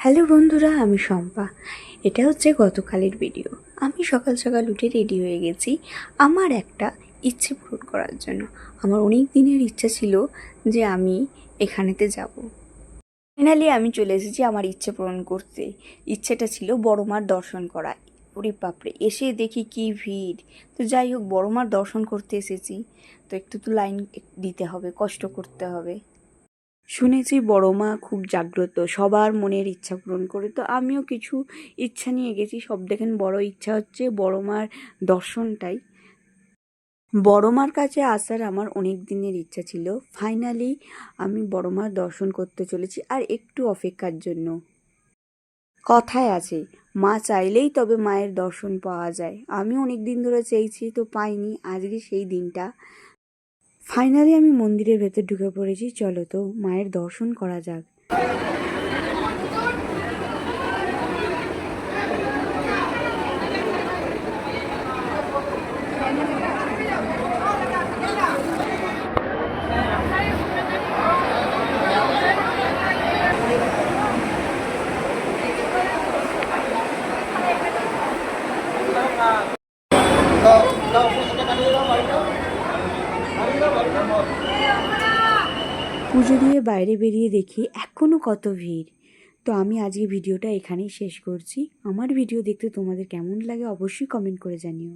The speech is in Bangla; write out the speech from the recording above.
হ্যালো বন্ধুরা, আমি শম্পা। এটা হচ্ছে গতকালের ভিডিও। আমি সকাল সকাল উঠে রেডি হয়ে গেছি আমার একটা ইচ্ছে পূরণ করার জন্য। আমার অনেক দিনের ইচ্ছা ছিল যে আমি এখানেতে যাব। ফাইনালি আমি চলে এসেছি আমার ইচ্ছে পূরণ করতে। ইচ্ছেটা ছিল বড় মার দর্শন করা। ওরে বাপরে, এসে দেখি কি ভিড়। তো যাই হোক, বড় মার দর্শন করতে এসেছি, তো একটু তো লাইন দিতে হবে, কষ্ট করতে হবে। শুনেছি বড় মা খুব জাগ্রত, সবার মনের ইচ্ছা পূরণ করে। তো আমিও কিছু ইচ্ছা নিয়ে গেছি। সব দেখেন বড় ইচ্ছা হচ্ছে বড় মার দর্শনটাই। বড় মার কাছে আসার আমার অনেক দিনের ইচ্ছা ছিল। ফাইনালি আমি বড় মার দর্শন করতে চলেছি, আর একটু অপেক্ষার জন্য। কথায় আছে, মা চাইলেই তবে মায়ের দর্শন পাওয়া যায়। আমি অনেক দিন ধরে চেয়েছি, তো পাইনি। আজকে সেই দিনটা। ফাইনালি আমি মন্দিরের ভেতর ঢুকে পড়েছি। চলো তো মায়ের দর্শন করা যাক। পুজো দিয়ে বাইরে বেরিয়ে দেখি এখনও কত ভিড়। তো আমি আজকে ভিডিওটা এখানেই শেষ করছি। আমার ভিডিও দেখতে তোমাদের কেমন লাগে অবশ্যই কমেন্ট করে জানিও।